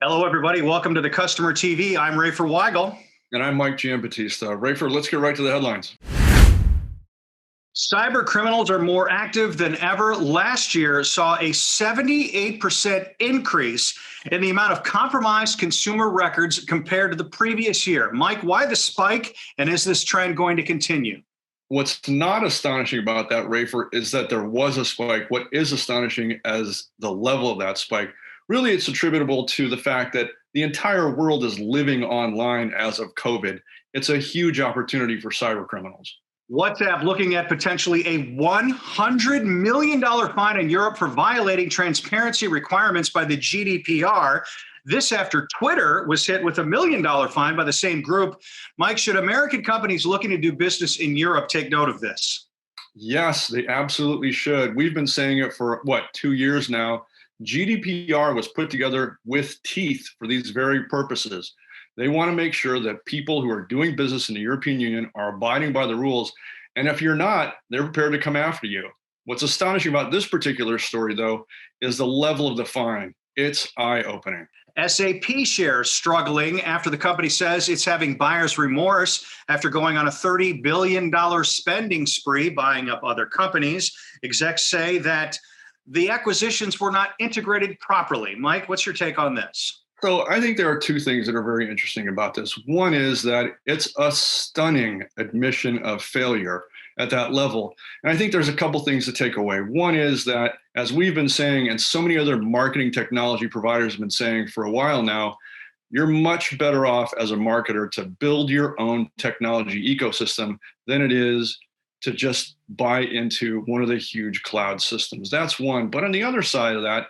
Hello, everybody. Welcome to the Customer TV. I'm Rafer Weigel. And I'm Mike Giambattista. Rafer, let's get right to the headlines. Cyber criminals are more active than ever. Last year saw a 78% increase in the amount of compromised consumer records compared to the previous year. Mike, why the spike, and is this trend going to continue? What's not astonishing about that, Rafer, is that there was a spike. What is astonishing as the level of that spike, really it's attributable to the fact that the entire world is living online as of COVID. It's a huge opportunity for cyber criminals. WhatsApp looking at potentially a $100 million fine in Europe for violating transparency requirements by the GDPR. This after Twitter was hit with $1 million fine by the same group. Mike, should American companies looking to do business in Europe take note of this? Yes, they absolutely should. We've been saying it for, 2 years now. GDPR was put together with teeth for these very purposes. They want to make sure that people who are doing business in the European Union are abiding by the rules. And if you're not, they're prepared to come after you. What's astonishing about this particular story, though, is the level of the fine. It's eye-opening. SAP shares struggling after the company says it's having buyer's remorse after going on a $30 billion spending spree, buying up other companies. Execs say that the acquisitions were not integrated properly. Mike, what's your take on this? So I think there are two things that are very interesting about this. One is that it's a stunning admission of failure at that level. And I think there's a couple things to take away. One is that, as we've been saying, and so many other marketing technology providers have been saying for a while now, you're much better off as a marketer to build your own technology ecosystem than it is to just buy into one of the huge cloud systems. That's one. But on the other side of that,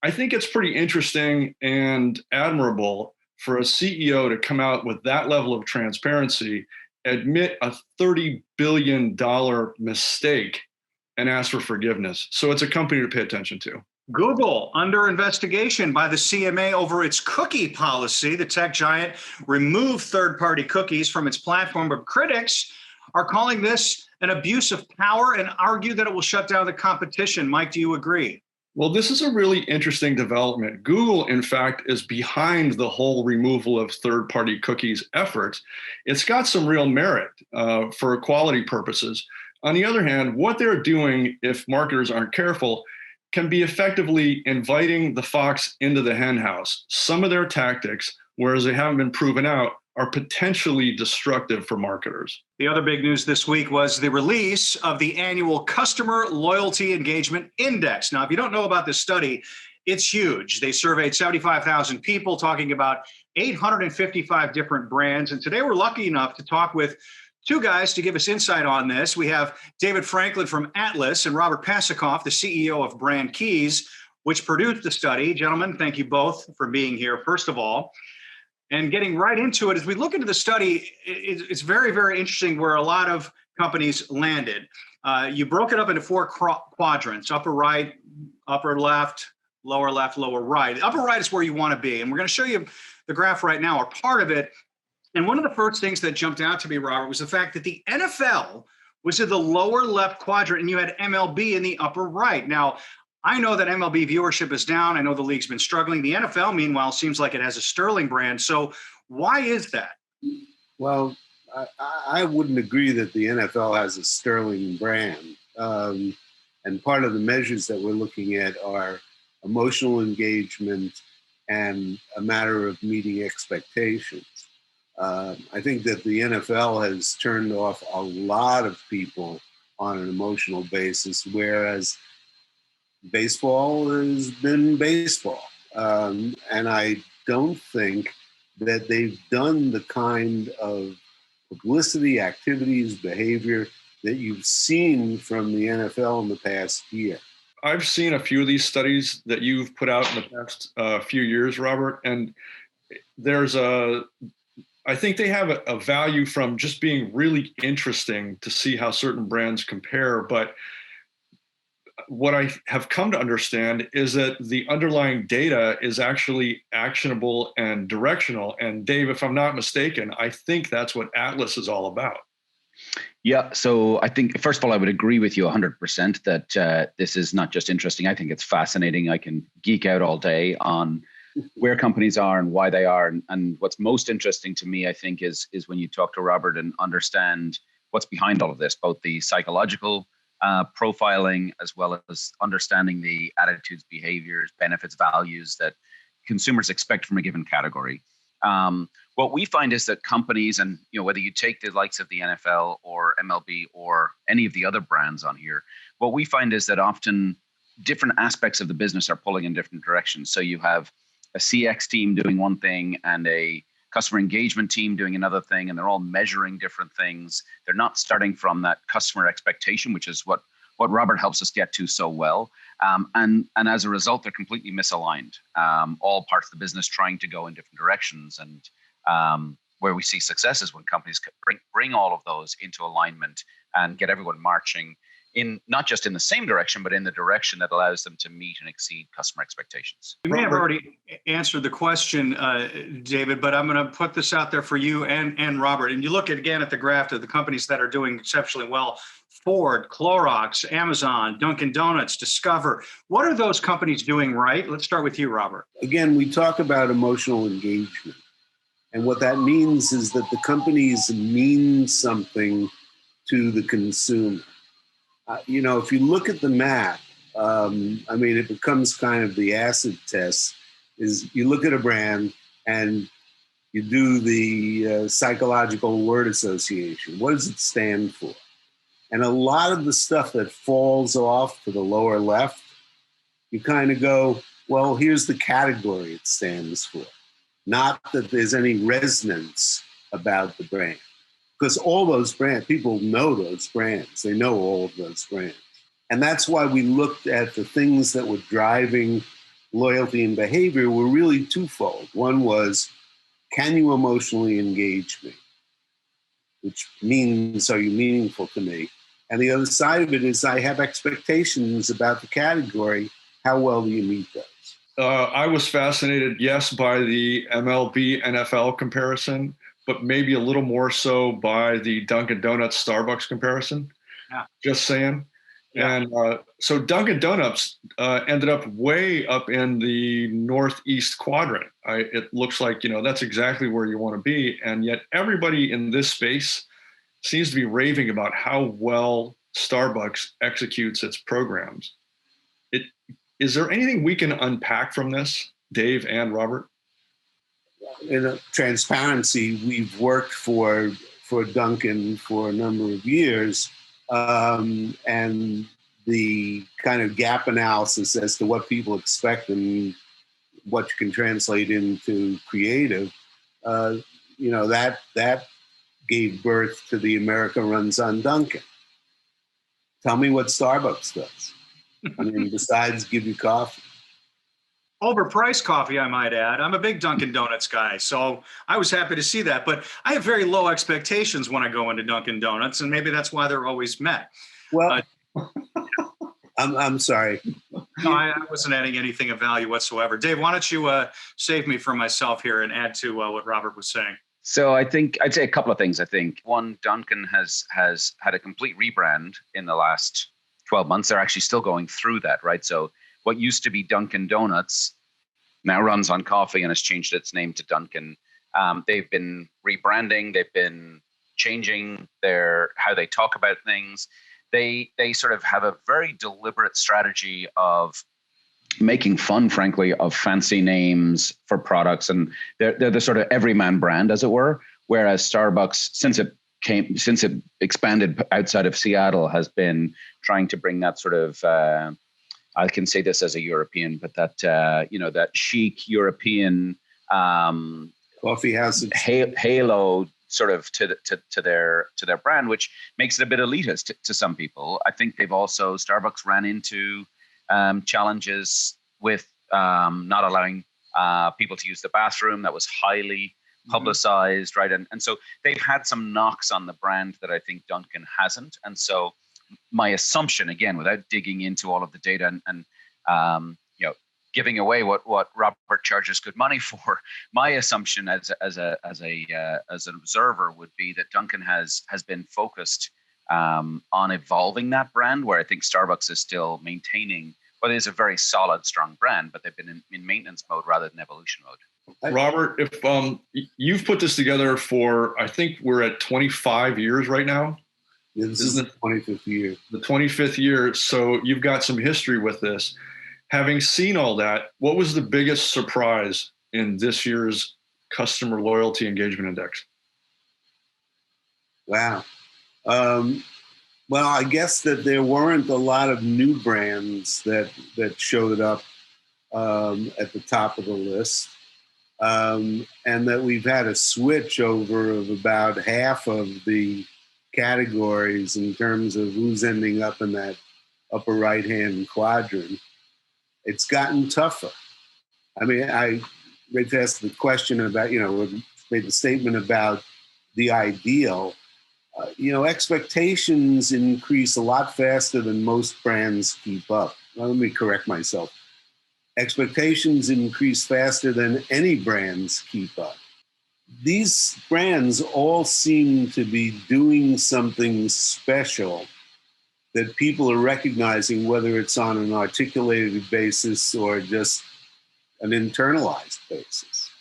I think it's pretty interesting and admirable for a CEO to come out with that level of transparency, admit a $30 billion mistake, and ask for forgiveness. So it's a company to pay attention to. Google under investigation by the CMA over its cookie policy. The tech giant removed third-party cookies from its platform, but critics are calling this an abuse of power and argue that it will shut down the competition. Mike, do you agree? Well, this is a really interesting development. Google, in fact, is behind the whole removal of third-party cookies effort. It's got some real merit for quality purposes. On the other hand, what they're doing, if marketers aren't careful, can be effectively inviting the fox into the hen house. Some of their tactics, whereas they haven't been proven out, are potentially destructive for marketers. The other big news this week was the release of the annual Customer Loyalty Engagement Index. Now, if you don't know about this study, it's huge. They surveyed 75,000 people talking about 855 different brands. And today we're lucky enough to talk with two guys to give us insight on this. We have David Frankland from Atlaas and Robert Passikoff, the CEO of Brand Keys, which produced the study. Gentlemen, thank you both for being here, first of all. And getting right into it, as we look into the study, it's very, very interesting where a lot of companies landed. You broke it up into four quadrants: upper right, upper left, lower right. The upper right is where you want to be. And we're going to show you the graph right now, or part of it. And one of the first things that jumped out to me, Robert, was the fact that the NFL was in the lower left quadrant and you had MLB in the upper right. Now, I know that MLB viewership is down. I know the league's been struggling. The NFL, meanwhile, seems like it has a sterling brand. So why is that? Well, I wouldn't agree that the NFL has a sterling brand. And part of the measures that we're looking at are emotional engagement and a matter of meeting expectations. I think that the NFL has turned off a lot of people on an emotional basis, whereas baseball has been baseball. And I don't think that they've done the kind of publicity, activities, behavior that you've seen from the NFL in the past year. I've seen a few of these studies that you've put out in the past few years, Robert, and I think they have a value from just being really interesting to see how certain brands compare. But what I have come to understand is that the underlying data is actually actionable and directional. And Dave, if I'm not mistaken, I think that's what Atlaas is all about. Yeah, so I think, first of all, I would agree with you 100% that this is not just interesting. I think it's fascinating. I can geek out all day on where companies are and why they are. And what's most interesting to me, I think, is when you talk to Robert and understand what's behind all of this, both the psychological profiling as well as understanding the attitudes, behaviors, benefits, values that consumers expect from a given category. What we find is that companies, and whether you take the likes of the NFL or MLB or any of the other brands on here, what we find is that often different aspects of the business are pulling in different directions. So you have a CX team doing one thing and a customer engagement team doing another thing, and they're all measuring different things. They're not starting from that customer expectation, which is what Robert helps us get to so well. And as a result, they're completely misaligned. All parts of the business trying to go in different directions. And where we see success is when companies bring all of those into alignment and get everyone marching in, not just in the same direction, but in the direction that allows them to meet and exceed customer expectations. You may have already answered the question, David, but I'm going to put this out there for you and Robert. And you look again at the graph of the companies that are doing exceptionally well: Ford, Clorox, Amazon, Dunkin' Donuts, Discover. What are those companies doing right? Let's start with you, Robert. Again, we talk about emotional engagement. And what that means is that the companies mean something to the consumer. If you look at the map, it becomes kind of the acid test. Is you look at a brand and you do the psychological word association. What does it stand for? And a lot of the stuff that falls off to the lower left, you kind of go, well, here's the category it stands for. Not that there's any resonance about the brand. Because all those brands, people know those brands. They know all of those brands. And that's why we looked at the things that were driving loyalty and behavior were really twofold. One was, can you emotionally engage me? Which means, are you meaningful to me? And the other side of it is, I have expectations about the category. How well do you meet those? I was fascinated, yes, by the MLB NFL comparison, but maybe a little more so by the Dunkin' Donuts Starbucks comparison. Yeah. Just saying. Yeah. And so Dunkin' Donuts ended up way up in the northeast quadrant. It looks like, that's exactly where you want to be. And yet everybody in this space seems to be raving about how well Starbucks executes its programs. Is there anything we can unpack from this, Dave and Robert? In transparency, we've worked for Dunkin' for a number of years, and the kind of gap analysis as to what people expect and what you can translate into creative, that gave birth to the America Runs on Dunkin'. Tell me what Starbucks does. Besides give you coffee. Overpriced coffee, I might add. I'm a big Dunkin' Donuts guy, so I was happy to see that. But I have very low expectations when I go into Dunkin' Donuts, and maybe that's why they're always met. Well, I'm sorry. No, I wasn't adding anything of value whatsoever. Dave, why don't you save me from myself here and add to what Robert was saying? So I think I'd say a couple of things. I think one, Dunkin' has had a complete rebrand in the last 12 months. They're actually still going through that, right? So what used to be Dunkin' Donuts now runs on coffee and has changed its name to Dunkin'. They've been rebranding. They've been changing how they talk about things. They sort of have a very deliberate strategy of making fun, frankly, of fancy names for products, and they're the sort of everyman brand, as it were. Whereas Starbucks, since it expanded outside of Seattle, has been trying to bring that sort of I can say this as a European, but that that chic European coffee house halo sort of to their brand, which makes it a bit elitist to some people. I think Starbucks ran into challenges with not allowing people to use the bathroom. That was highly publicized, right? And so they've had some knocks on the brand that I think Dunkin' hasn't. And so my assumption, again, without digging into all of the data and giving away what Robert charges good money for, my assumption as an observer would be that Dunkin' has been focused on evolving that brand, where I think Starbucks is still maintaining but it is a very solid, strong brand, but they've been in maintenance mode rather than evolution mode. Robert, if you've put this together for, I think we're at 25 years right now. Yeah, this is the 25th year. The 25th year. So you've got some history with this. Having seen all that, what was the biggest surprise in this year's Customer Loyalty Engagement Index? Wow. Well, I guess that there weren't a lot of new brands that showed up at the top of the list, and that we've had a switch over of about half of the categories in terms of who's ending up in that upper right-hand quadrant. It's gotten tougher. I mean, I asked the question about, made the statement about the ideal. Expectations increase a lot faster than most brands keep up. Well, let me correct myself. Expectations increase faster than any brands keep up. These brands all seem to be doing something special that people are recognizing, whether it's on an articulated basis or just an internalized basis.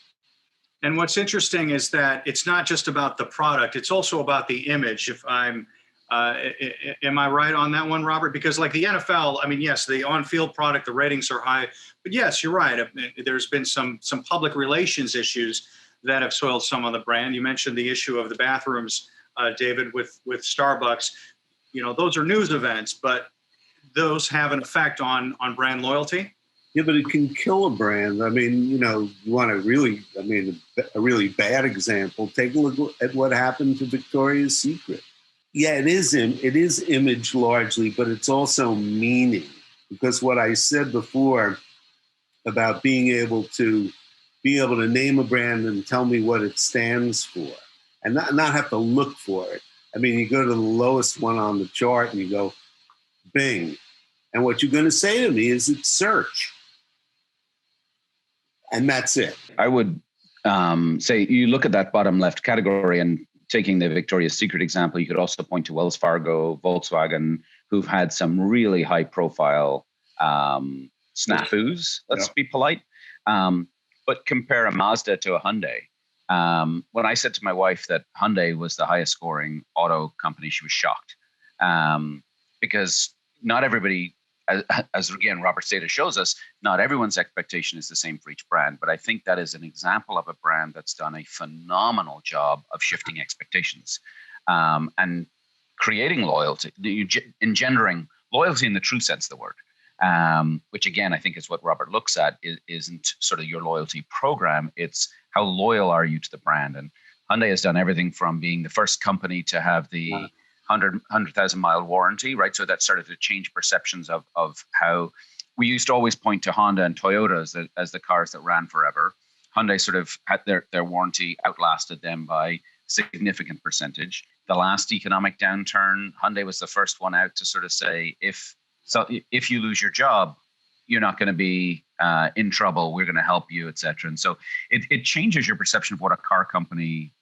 And what's interesting is that it's not just about the product, it's also about the image. If I'm, am I right on that one, Robert? Because like the NFL, I mean, yes, the on-field product, the ratings are high, but yes, you're right. There's been some public relations issues that have soiled some of the brand. You mentioned the issue of the bathrooms, David, with Starbucks. Those are news events, but those have an effect on brand loyalty. Yeah, but it can kill a brand. I mean, you want a really bad example. Take a look at what happened to Victoria's Secret. Yeah, it is image largely, but it's also meaning. Because what I said before about being able to name a brand and tell me what it stands for, and not have to look for it. I mean, you go to the lowest one on the chart and you go, Bing. And what you're going to say to me is it's search. And that's it. I would say you look at that bottom left category, and taking the Victoria's Secret example, you could also point to Wells Fargo, Volkswagen, who've had some really high profile snafus, let's be polite. But compare a Mazda to a Hyundai. When I said to my wife that Hyundai was the highest scoring auto company, she was shocked, because not everybody, as again Robert's data shows us, not everyone's expectation is the same for each brand. But I think that is an example of a brand that's done a phenomenal job of shifting expectations and creating loyalty, engendering loyalty in the true sense of the word. Which again, I think is what Robert looks at. Isn't sort of your loyalty program. It's how loyal are you to the brand. And Hyundai has done everything from being the first company to have the 100,000 mile warranty, right? So that started to change perceptions of how we used to always point to Honda and Toyota as the cars that ran forever. Hyundai sort of had their warranty outlasted them by significant percentage. The last economic downturn, Hyundai was the first one out to sort of say, if you lose your job, you're not going to be in trouble. We're going to help you, et cetera. And so it changes your perception of what a car company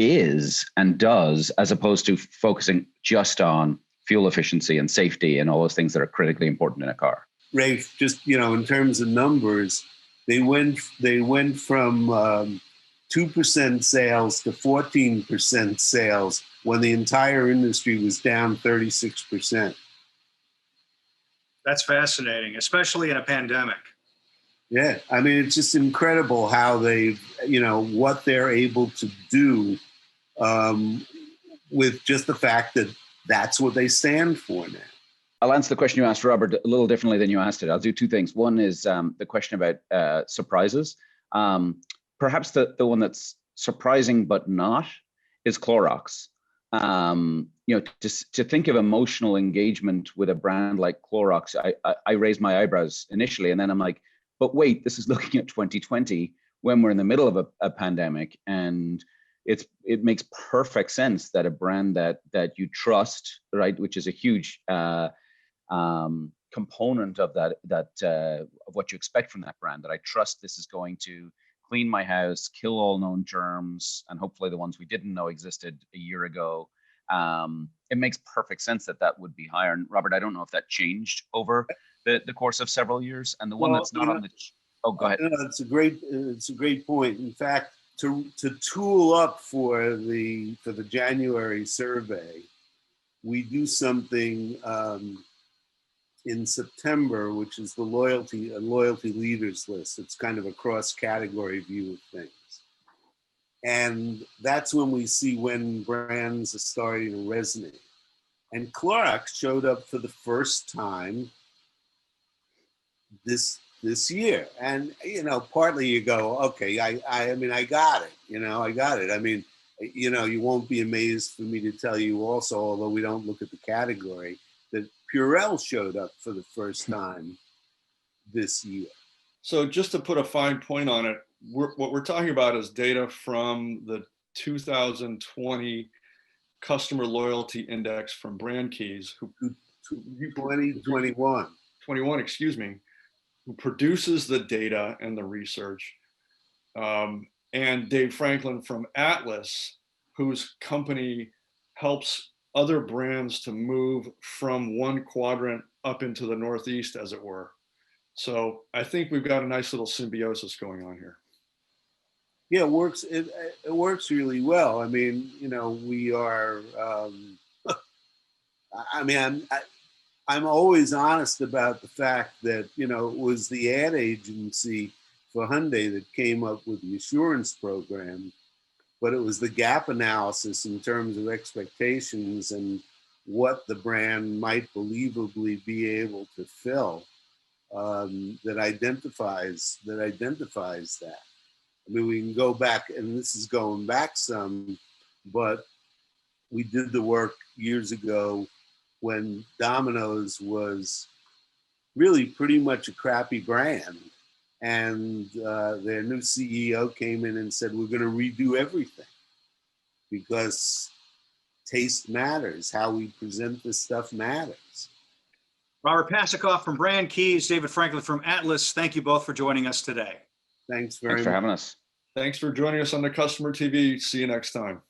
is and does, as opposed to focusing just on fuel efficiency and safety and all those things that are critically important in a car. Rafe, just in terms of numbers, they went from 2% sales to 14% sales when the entire industry was down 36%. That's fascinating, especially in a pandemic. Yeah, I mean, it's just incredible how what they're able to do with just the fact that that's what they stand for now. I'll answer the question you asked, Robert, a little differently than you asked it. I'll do two things. One is the question about surprises. Perhaps the one that's surprising but not is Clorox. To think of emotional engagement with a brand like Clorox, I raised my eyebrows initially, and then I'm like, but wait, this is looking at 2020 when we're in the middle of a pandemic, and it makes perfect sense that a brand that you trust, right, which is a huge component of that of what you expect from that brand, that I trust this is going to clean my house, kill all known germs, and hopefully the ones we didn't know existed a year ago, it makes perfect sense that that would be higher. And Robert, I don't know if that changed over the course of several years. And the one Well, that's not on the, oh, go ahead. It's a great point. In fact, to tool up for the January survey, we do something in September, which is the loyalty leaders list. It's kind of a cross-category view of things. And that's when we see when brands are starting to resonate. And Clorox showed up for the first time this year. And, you know, partly you go, okay, I mean, I got it. You know, I got it. I mean, you know, you won't be amazed for me to tell you also, although we don't look at the category, that Purell showed up for the first time this year. So just to put a fine point on it, what we're talking about is data from the 2020 Customer Loyalty Index from Brandkeys, who 2021. 21, excuse me, who produces the data and the research, and Dave Frankland from Atlaas, whose company helps other brands to move from one quadrant up into the Northeast, as it were. So I think we've got a nice little symbiosis going on here. Yeah, it works. It works really well. I mean, you know, we are. I mean, I'm always honest about the fact that, you know, it was the ad agency for Hyundai that came up with the assurance program, but it was the gap analysis in terms of expectations and what the brand might believably be able to fill that identifies that. I mean, we can go back, and this is going back some, but we did the work years ago when Domino's was really pretty much a crappy brand. And their new CEO came in and said, we're going to redo everything because taste matters. How we present this stuff matters. Robert Passikoff from Brandkeys, David Frankland from Atlaas, thank you both for joining us today. Thanks very much. Thanks for having us. Thanks for joining us on the Customer TV. See you next time.